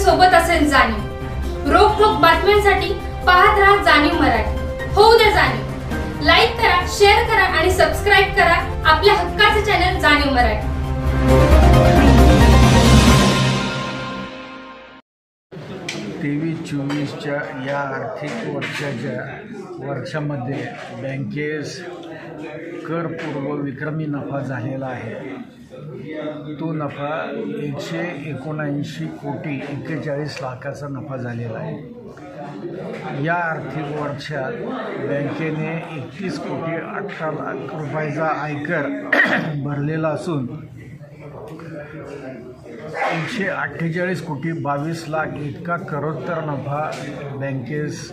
सोबत असेल जाणीव। रोखोक बातम्यांसाठी पाहत राहा जाणीव मराठी। होऊ दे जाणीव। लाईक करा, शेअर करा आणि सबस्क्राइब करा आपल्या हक्काचे चॅनल जाणीव मराठी। तेवीस 24च्या या आर्थिक वर्षामध्ये बँकेस करपूर्व विक्रमी नफा झालेला आहे। तो नफा 179 कोटी 41 लाखाचा नफा झालेला आहे। या आर्थिक वर्षात बँकेने 31 कोटी 18 लाख रुपयाचा आयकर भरलेला असून 148 कोटी 22 लाख इतका करोत्तर नफा बँकेस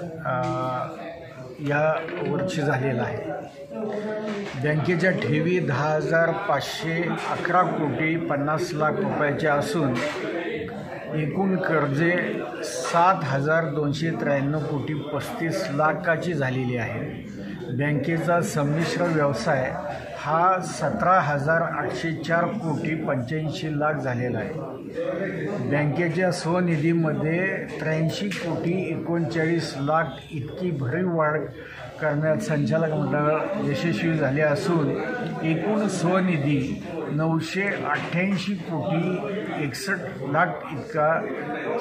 या वर्षी झालेला आहे। बँकेच्या ठेवी 10,511 कोटी 50 लाख रुपयाच्या असून एकूण कर्जे 7,293 कोटी 35 लाखाची झालेली आहे। बँकेचा संमिश्र व्यवसाय हा 17,804 कोटी 85 लाख झालेला आहे। बँकेच्या स्वनिधीमध्ये 83 कोटी 39 लाख इतकी भरीव वाढ करण्यात संचालक मंडळ यशस्वी झाले असून एकूण स्वनिधी 988 कोटी 61 लाख इतका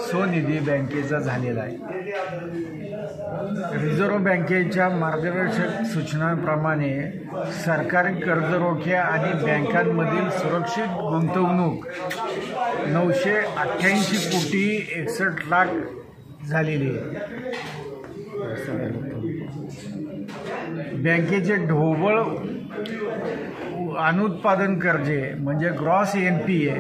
स्वनिधी बँकेचा झालेला आहे। रिझर्व्ह बँकेच्या मार्गदर्शक सूचनांप्रमाणे सरकारी कर्जरोख्या आणि बँकांमधील सुरक्षित गुंतवणूक 988 कोटी 61 लाख झालेली आहे। बँकेचे ढोबळ अनुत्पादन कर्जे म्हणजे ग्रॉस NPA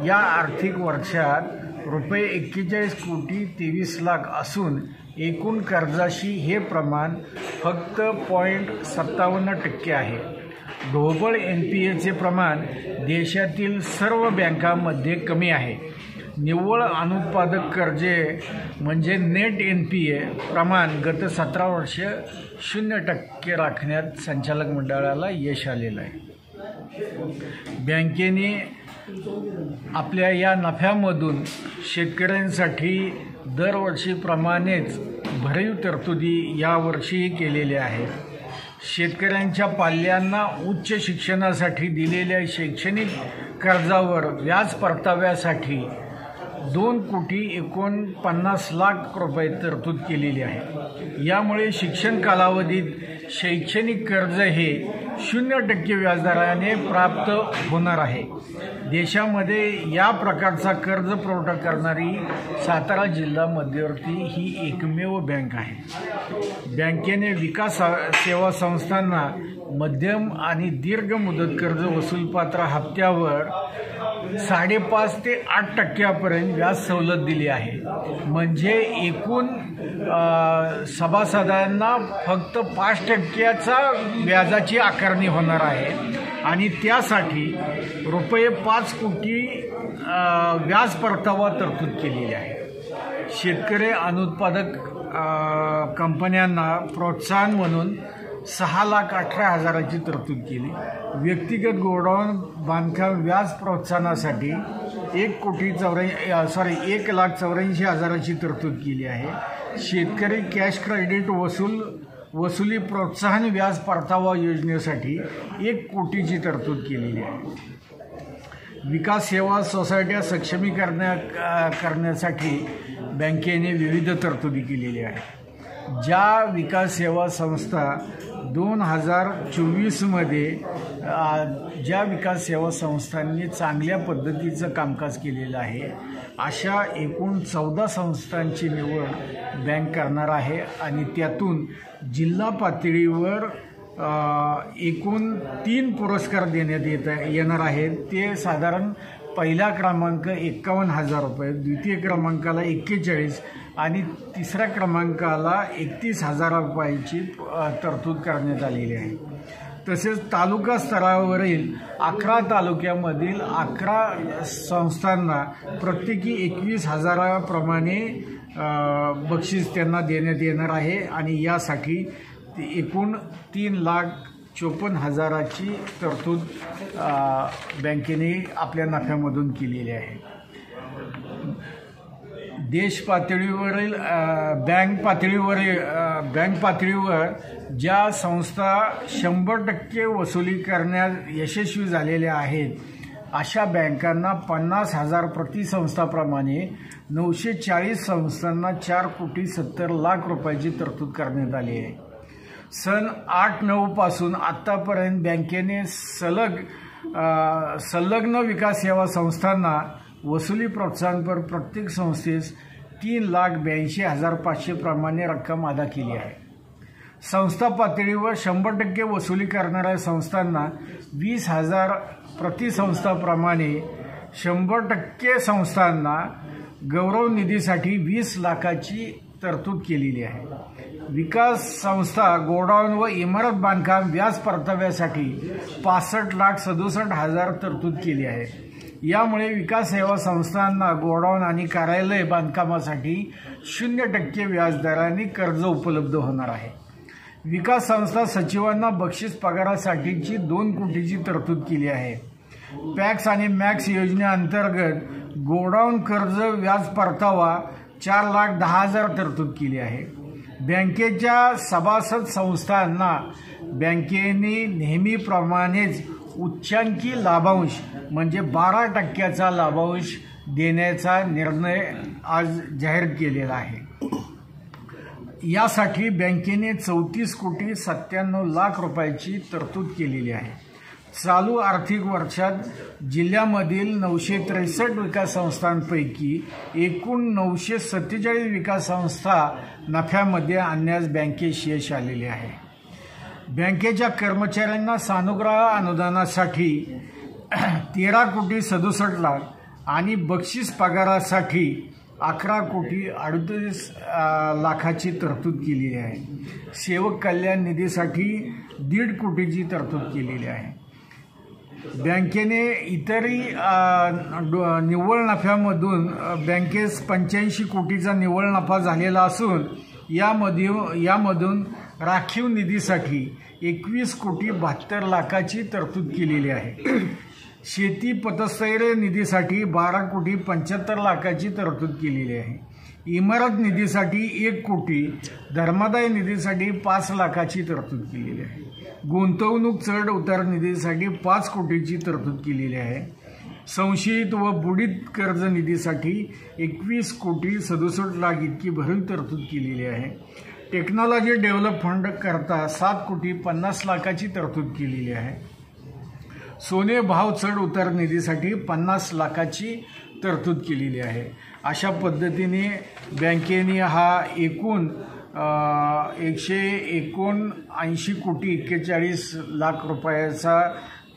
या आर्थिक वर्षात रुपये 41 कोटी 23 लाख असून एकूण कर्जाशी हे प्रमाण फक्त 0.57% आहे। ढोबळ NPAचे प्रमाण देशातील सर्व बँकांमध्ये कमी आहे। निव्वळ अनुत्पादक कर्जे म्हणजे नेट NPA प्रमाण गत 17 वर्ष 0% राखण्यात संचालक मंडळाला यश आलेलं आहे। बँकेने आपल्या या नफ्यामधून शेतकऱ्यांसाठी दरवर्षीप्रमाणेच भरीव तरतुदी यावर्षीही केलेल्या आहेत। शेतकऱ्यांच्या पाल्यांना उच्च शिक्षणासाठी दिलेल्या शैक्षणिक कर्जावर व्याज परताव्यासाठी 2 कोटी 49 लाख रुपये तरतूद केलेली आहे। यामुळे शिक्षण कालावधीत शैक्षणिक कर्ज हे 0% व्याजदराने प्राप्त होणार आहे। देशामध्ये या प्रकारचा कर्ज पुरवठा करणारी सातारा जिल्हा मध्यवर्ती ही एकमेव बँक आहे। बँकेने विकास सेवा संस्थांना मध्यम आणि दीर्घ मुदत कर्ज वसूलपात्र हप्त्यावर 5.5 ते 8% व्याज सवलत दिली आहे। म्हणजे एकूण सभासदांना फक्त 5%चा व्याजाची आकारणी होणार आहे आणि त्यासाठी रुपये 5 कोटी व्याज परतावा तरतूद केलेली आहे। शेतकरी अनुत्पादक कंपन्यांना प्रोत्साहन म्हणून 6,18,000ची तरतूद केली। व्यक्तिगत गोडाऊन बांधकाम व्याज प्रोत्साहनासाठी 1,84,000ची तरतूद केली आहे। शेतकरी कॅश क्रेडिट वसुली प्रोत्साहन व्याज परतावा योजनेसाठी 1 कोटीची तरतूद केलेली आहे। विकास सेवा सोसायट्या करण्यासाठी बँकेने विविध तरतुदी केलेल्या आहेत। ज्या विकास सेवा संस्था 2024मध्ये ज्या विकास सेवा संस्थांनी चांगल्या पद्धतीचं कामकाज केलेलं आहे अशा एकूण 14 संस्थांची निवड बँक करणार आहे आणि त्यातून जिल्हा पातळीवर एकूण 3 पुरस्कार देण्यात येणार आहेत। ते साधारण पहिला क्रमांक 51,000 रुपये, द्वितीय क्रमांकाला 41 आणि तिसऱ्या क्रमांकाला 31,000 रुपयाची तरतूद करण्यात आलेली आहे। तसेच तालुका स्तरावरील 11 तालुक्यामधील 11 संस्थांना प्रत्येकी 21,000 प्रमाणे बक्षीस त्यांना देण्यात येणार आहे आणि यासाठी एकूण 3,54,000ची तरतूद बँकेने आपल्या नफ्यामधून केलेली आहे। देश पातळीवरील बँक पातळीवर ज्या संस्था 100% वसुली करण्यात यशस्वी झालेल्या आहेत अशा बँकांना 50,000 प्रति संस्थाप्रमाणे 940 संस्थांना 4,70,00,000 रुपयाची तरतूद करण्यात आली आहे. सन 8-9 पासून आत्तापर्यंत बँकेने संलग्न विकास सेवा संस्थांना वसुली प्रोत्साहनपर प्रत्येक संस्थेस 3,82,500 प्रमाणे रक्कम अदा केली आहे. संस्था पातळीवर 100% वसुली करणाऱ्या संस्थांना 20,000 प्रति संस्थाप्रमाणे 100% संस्थांना गौरव निधीसाठी 20 लाखाची तरतूद केलेली आहे. विकास संस्था गोडाऊन व इमारत बांधकाम व्याज परताव्यासाठी 65,67,000 तरतूद केली आहे. यामुळे विकास सेवा संस्थांना गोडाऊन आणि कार्यालय बांधकामासाठी 0% व्याजदराने कर्ज उपलब्ध होणार आहे. विकास संस्था सचिवांना बक्षीस पगारासाठीची 2 कोटीची तरतूद केली आहे. पॅक्स आणि मॅक्स योजनेअंतर्गत गोडाऊन कर्ज व्याज परतावा 4,10,000 तरतूद केली आहे. बँकेच्या सभासद संस्थांना बँकेने नेहमीप्रमाणेच उच्चांकी लाभांश म्हणजे 12% लाभांश देण्याचा निर्णय आज जाहीर केलेला आहे. यासाठी बँकेने 34,97,00,000 रुपयाची तरतूद केलेली आहे. चालू आर्थिक वर्षात जिल्ह्यामधील 963 विकास संस्थांपैकी एकूण 947 विकास संस्था नफ्यामध्ये आणण्यास बँकेस यश आलेले आहे. बँकेच्या कर्मचाऱ्यांना सानुग्रह अनुदानासाठी 13,67,00,000 आणि बक्षीस पगारासाठी 11,38,00,000ची तरतूद केलेली आहे. सेवक कल्याण निधीसाठी 1.5 कोटीची तरतूद केलेली आहे. बँकेने इतरही निव्वळ नफ्यामधून बँकेस 85 कोटीचा निव्वळ नफा झालेला असून यामधून राखीव निधीसाठी 21,72,00,000ची तरतूद केलेली आहे. शेती पतस्थैर्य निधीसाठी 12,75,00,000ची तरतूद केलेली आहे. इमारत निधीसाठी 1 कोटी, धर्मादाय निधीसाठी 5 लाखाची तरतूद केलेली आहे. गुंतवणूक चढ उतार निधीसाठी 5 कोटीची तरतूद केलेली आहे. संशयित व बुडीत कर्ज निधीसाठी 21,67,00,000 इतकी भरीव तरतूद केलेली आहे. टेक्नॉलॉजी डेव्हलप फंड करता 7,50,00,000ची तरतूद केलेली आहे. सोने भाव चढ उतार निधीसाठी 50 लाखाची तरतूद केलेली आहे. अशा पद्धतीने बँकेने हा एकूण 179,41,41 रुपयाचा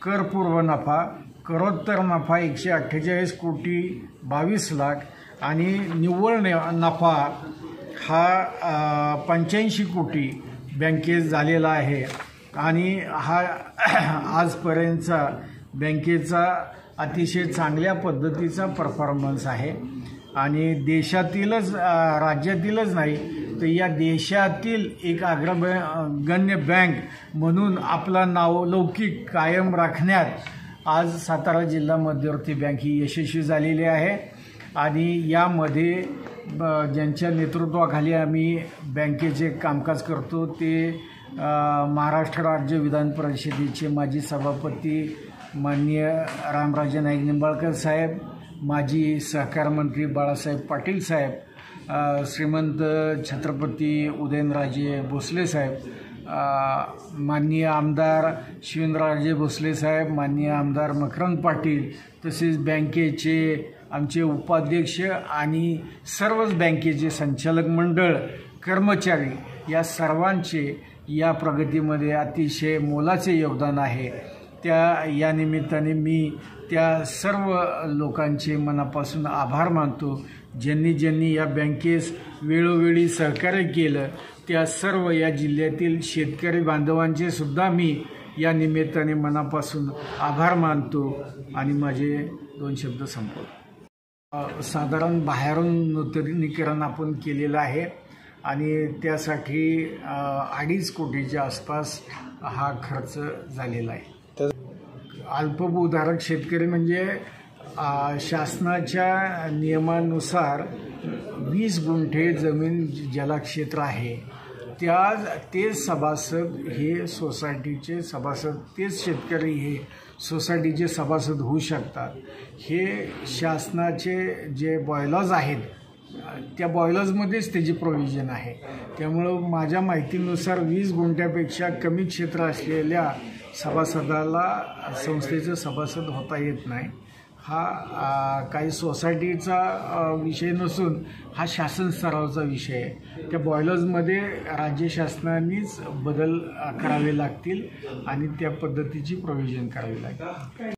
करपूर्व नफा, करोत्तर नफा 148,22,00,000 आणि निव्वळ नफा हा 85 कोटी बँकेत झालेला आहे. आणि हा आजपर्यंतचा बँकेचा अतिशय चांगल्या पद्धतीचा परफॉर्मन्स आहे. आणि देशातीलच राज्यातीलच नाही तर या देशातील एक अग्रगण्य बँक म्हणून आपला नावलौकिक कायम राखण्यात आज सातारा जिल्हा मध्यवर्ती बँक ही यशस्वी झालेली आहे. आणि यामध्ये ज्यांच्या नेतृत्वाखाली आम्ही बँकेचे कामकाज करतो ते महाराष्ट्र राज्य विधान परिषदेचे माजी सभापती माननीय रामराजे नाईक निंबाळकर साहेब, माजी सहकार मंत्री बाळासाहेब पाटील साहेब, श्रीमंत छत्रपती उदयनराजे भोसले साहेब, माननीय आमदार शिवेंद्रराजे भोसले साहेब, माननीय आमदार मकरंद पाटील, तसेच बँकेचे आमचे उपाध्यक्ष आणि सर्वच बँकेचे संचालक मंडळ, कर्मचारी या सर्वांचे या प्रगतीमध्ये अतिशय मोलाचे योगदान आहे. या निमित्ताने मी त्या सर्व लोकांचे मनापासून आभार मानतो ज्यांनी या बँकेस वेळोवेळी सहकार्य केलं. त्या सर्व या जिल्ह्यातील शेतकरी बांधवांचे सुद्धा मी या निमित्ताने मनापासून आभार मानतो आणि माझे 2 शब्द संपवतो. साधारण बाहेरून नूतनीकरण आपण केलेलं आहे आणि त्यासाठी 2.5 कोटीच्या आसपास हा खर्च झालेला आहे. अल्पभूधारक शेतकरी म्हणजे शासनाच्या नियमानुसार 20 गुंठे जमीन ज्याला क्षेत्र आहे तेच सभासद हे सोसायटीचे सभासद, तेच शेतकरी हे सोसायटीचे सभासद होऊ शकतात. हे शासनाचे जे बॉयलॉज आहेत त्या बॉयलर्समध्येच त्याची प्रोव्हिजन आहे. त्यामुळं माझ्या माहितीनुसार 20 गुंठ्यापेक्षा कमी क्षेत्र असलेल्या सभासदाला संस्थेचं सभासद होता येत नाही. हा काही सोसायटीचा विषय नसून हा शासन स्तरावरचा विषय आहे. त्या बॉयलर्समध्ये राज्य शासनानेच बदल करावे लागतील आणि त्या पद्धतीची प्रोव्हिजन करावी लागेल.